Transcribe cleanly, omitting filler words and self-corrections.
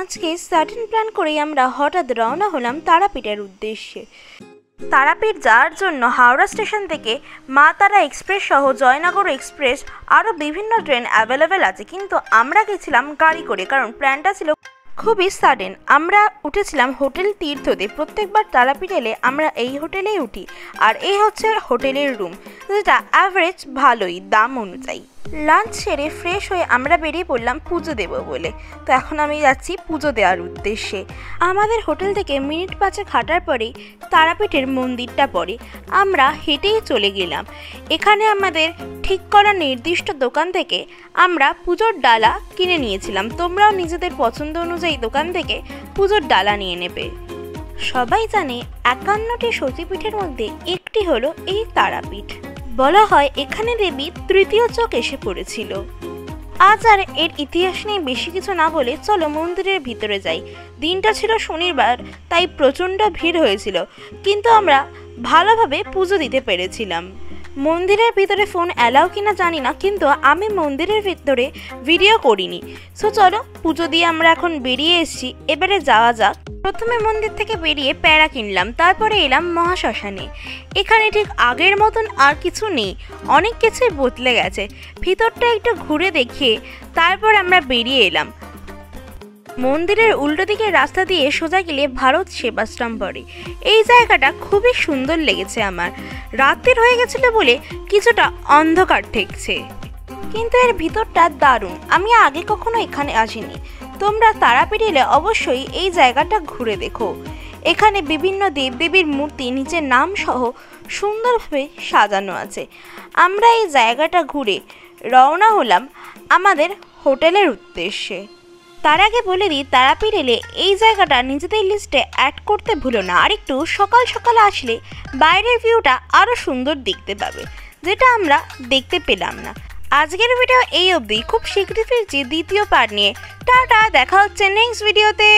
আজকে sudden plan করেই আমরা হঠাৎ রওনা হলাম তারাপীঠের উদ্দেশ্যে। তারাপীঠ যাওয়ার জন্য হাওড়া স্টেশন থেকে মা তারা এক্সপ্রেস সহ জয়নগর এক্সপ্রেস আরও বিভিন্ন ট্রেন অ্যাভেলেবেল আছে, কিন্তু আমরা গেছিলাম গাড়ি করে, কারণ প্ল্যানটা ছিল খুবই সাডেন। আমরা উঠেছিলাম হোটেল তীর্থতে। প্রত্যেকবার তারাপীঠ এলে আমরা এই হোটেলেই উঠি, আর এই হচ্ছে হোটেলের রুম, যেটা অ্যাভারেজ ভালোই দাম অনুযায়ী। লাঞ্চ সেরে ফ্রেশ হয়ে আমরা বেরিয়ে পড়লাম পুজো দেবো বলে। তো এখন আমি যাচ্ছি পুজো দেওয়ার উদ্দেশ্যে। আমাদের হোটেল থেকে মিনিট 5 হাঁটার পরেই তারাপীঠের মন্দিরটা পড়ে। আমরা হেঁটেই চলে গেলাম। এখানে আমাদের ঠিক করা নির্দিষ্ট দোকান থেকে আমরা পুজোর ডালা কিনে নিয়েছিলাম। তোমরাও নিজেদের পছন্দ অনুযায়ী দোকান থেকে পুজোর ডালা নিয়ে নেবে। সবাই জানে 51টি সতীপীঠের মধ্যে একটি হলো এই তারাপীঠ। বলা হয় এখানে দেবী তৃতীয় চোখ এসে পড়েছিল। আজ আর এর ইতিহাস নিয়ে বেশি কিছু না বলে চলো মন্দিরের ভিতরে যাই। দিনটা ছিল শনিবার, তাই প্রচণ্ড ভিড় হয়েছিল, কিন্তু আমরা ভালোভাবে পুজো দিতে পেরেছিলাম। মন্দিরের ভিতরে ফোন অ্যালাউ কিনা জানি না, কিন্তু আমি মন্দিরের ভিতরে ভিডিও করিনি। সো চলো, পুজো দিয়ে আমরা এখন বেরিয়ে এসেছি, এবারে যাওয়া যাক। প্রথমে মন্দির থেকে বেরিয়ে প্যাড়া কিনলাম, তারপরে এলাম মহাশ্মশানে। এখানে ঠিক আগের মতন আর কিছু নেই, অনেক কিছুই বদলে গেছে। ভিতরটা একটু ঘুরে দেখিয়ে তারপর আমরা বেরিয়ে এলাম। মন্দিরের উল্টো দিকের রাস্তা দিয়ে সোজা গেলে ভারত সেবাশ্রম পড়ে। এই জায়গাটা খুবই সুন্দর লেগেছে আমার। রাতের হয়ে গেছিল বলে কিছুটা অন্ধকার ঠেকছে, কিন্তু এর ভিতরটা দারুণ। আমি আগে কখনো এখানে আসিনি। তোমরা তারাপীঠ এলে অবশ্যই এই জায়গাটা ঘুরে দেখো। এখানে বিভিন্ন দেবদেবীর মূর্তি নিজের নাম সহ সুন্দরভাবে সাজানো আছে। আমরা এই জায়গাটা ঘুরে রওনা হলাম আমাদের হোটেলের উদ্দেশ্যে। তার আগে বলে দিই, তারাপীঠ এলে এই জায়গাটা নিজেদের লিস্টে অ্যাড করতে ভুলো না। আর একটু সকাল সকাল আসলে বাইরের ভিউটা আরও সুন্দর দেখতে পাবে, যেটা আমরা দেখতে পেলাম না। আজকের ভিডিও এই অবধি। খুব শীঘ্রই ফিরছি দ্বিতীয় পার্ট নিয়ে। টাটা, দেখা হচ্ছে নেক্সট ভিডিওতে।